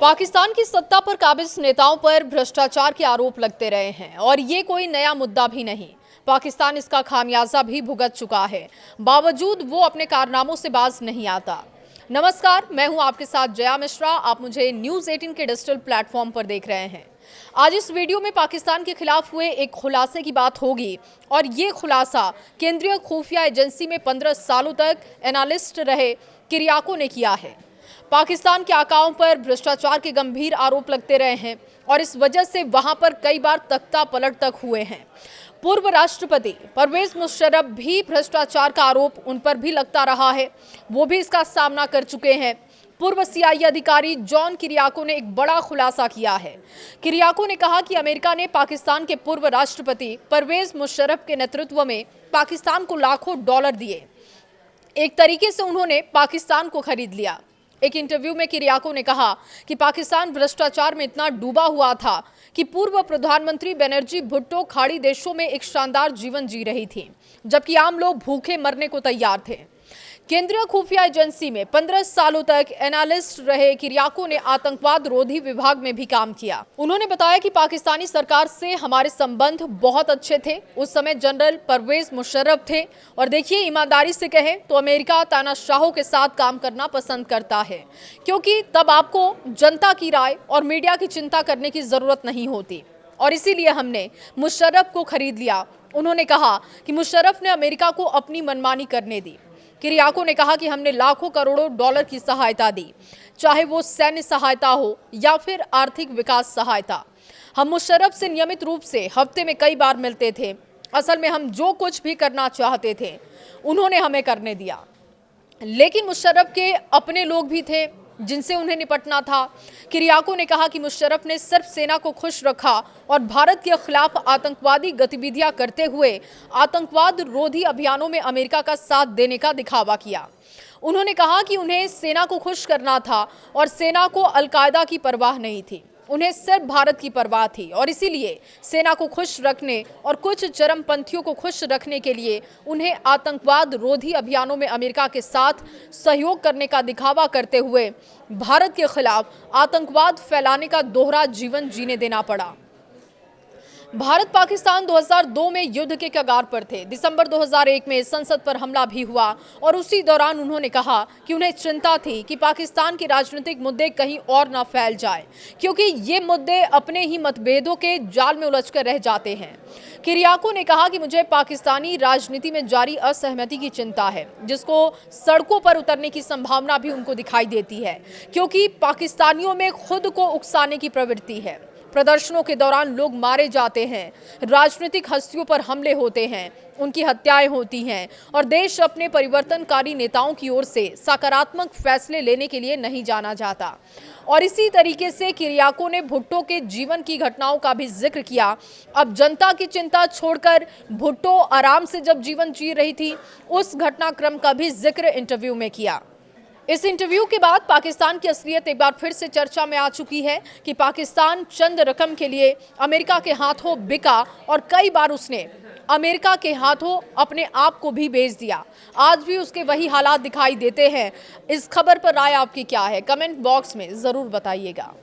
पाकिस्तान की सत्ता पर काबिज नेताओं पर भ्रष्टाचार के आरोप लगते रहे हैं और ये कोई नया मुद्दा भी नहीं। पाकिस्तान इसका खामियाजा भी भुगत चुका है, बावजूद वो अपने कारनामों से बाज नहीं आता। नमस्कार, मैं हूं आपके साथ जया मिश्रा। आप मुझे न्यूज़ 18 के डिजिटल प्लेटफॉर्म पर देख रहे हैं। आज इस वीडियो में पाकिस्तान के खिलाफ हुए एक खुलासे की बात होगी और ये खुलासा केंद्रीय खुफिया एजेंसी में 15 सालों तक एनालिस्ट रहे किरियाको ने किया है। पाकिस्तान के आकाओं पर भ्रष्टाचार के गंभीर आरोप लगते रहे हैं और इस वजह से वहां पर कई बार तख्ता पलट तक हुए हैं। पूर्व राष्ट्रपति परवेज मुशर्रफ भी भ्रष्टाचार का आरोप उन पर भी लगता रहा है, वो भी इसका सामना कर चुके हैं। पूर्व CIA अधिकारी जॉन किरियाको ने एक बड़ा खुलासा किया है। किरियाको ने कहा कि अमेरिका ने पाकिस्तान के पूर्व राष्ट्रपति परवेज मुशर्रफ के नेतृत्व में पाकिस्तान को लाखों डॉलर दिए। एक तरीके से उन्होंने पाकिस्तान को खरीद लिया। एक इंटरव्यू में किरियाको ने कहा कि पाकिस्तान भ्रष्टाचार में इतना डूबा हुआ था कि पूर्व प्रधानमंत्री बनर्जी भुट्टो खाड़ी देशों में एक शानदार जीवन जी रही थी, जबकि आम लोग भूखे मरने को तैयार थे। केंद्रीय खुफिया एजेंसी में 15 सालों तक एनालिस्ट रहे किरियाको ने आतंकवाद रोधी विभाग में भी काम किया। उन्होंने बताया कि पाकिस्तानी सरकार से हमारे संबंध बहुत अच्छे थे। उस समय जनरल परवेज मुशर्रफ थे और देखिए, ईमानदारी से कहें तो अमेरिका तानाशाहों के साथ काम करना पसंद करता है, क्योंकि तब आपको जनता की राय और मीडिया की चिंता करने की जरूरत नहीं होती और इसीलिए हमने मुशर्रफ को खरीद लिया। उन्होंने कहा कि मुशर्रफ ने अमेरिका को अपनी मनमानी करने दी। किरियाको ने कहा कि हमने लाखों करोड़ों डॉलर की सहायता दी, चाहे वो सैन्य सहायता हो या फिर आर्थिक विकास सहायता। हम मुशर्रफ से नियमित रूप से हफ्ते में कई बार मिलते थे। असल में हम जो कुछ भी करना चाहते थे उन्होंने हमें करने दिया। लेकिन मुशर्रफ के अपने लोग भी थे जिनसे उन्हें निपटना था। किरियाको ने कहा कि मुशर्रफ ने सिर्फ सेना को खुश रखा और भारत के खिलाफ आतंकवादी गतिविधियां करते हुए आतंकवाद रोधी अभियानों में अमेरिका का साथ देने का दिखावा किया। उन्होंने कहा कि उन्हें सेना को खुश करना था और सेना को अलकायदा की परवाह नहीं थी, उन्हें सिर्फ भारत की परवाह थी और इसीलिए सेना को खुश रखने और कुछ चरमपंथियों को खुश रखने के लिए उन्हें आतंकवाद रोधी अभियानों में अमेरिका के साथ सहयोग करने का दिखावा करते हुए भारत के खिलाफ आतंकवाद फैलाने का दोहरा जीवन जीने देना पड़ा। भारत पाकिस्तान 2002 में युद्ध के कगार पर थे। दिसंबर 2001 में संसद पर हमला भी हुआ और उसी दौरान उन्होंने कहा कि उन्हें चिंता थी कि पाकिस्तान के राजनीतिक मुद्दे कहीं और ना फैल जाए, क्योंकि ये मुद्दे अपने ही मतभेदों के जाल में उलझकर रह जाते हैं। किरियाको ने कहा कि मुझे पाकिस्तानी राजनीति में जारी असहमति की चिंता है, जिसको सड़कों पर उतरने की संभावना भी उनको दिखाई देती है, क्योंकि पाकिस्तानियों में खुद को उकसाने की प्रवृत्ति है। प्रदर्शनों के दौरान लोग मारे जाते हैं, राजनीतिक हस्तियों पर हमले होते हैं, उनकी हत्याएं होती हैं और देश अपने परिवर्तनकारी नेताओं की ओर से सकारात्मक फैसले लेने के लिए नहीं जाना जाता। और इसी तरीके से किरियाको ने भुट्टो के जीवन की घटनाओं का भी जिक्र किया। अब जनता की चिंता छोड़कर भुट्टो आराम से जब जीवन जी रही थी, उस घटनाक्रम का भी जिक्र इंटरव्यू में किया। इस इंटरव्यू के बाद पाकिस्तान की असलियत एक बार फिर से चर्चा में आ चुकी है कि पाकिस्तान चंद रकम के लिए अमेरिका के हाथों बिका और कई बार उसने अमेरिका के हाथों अपने आप को भी बेच दिया। आज भी उसके वही हालात दिखाई देते हैं। इस खबर पर राय आपकी क्या है? कमेंट बॉक्स में ज़रूर बताइएगा।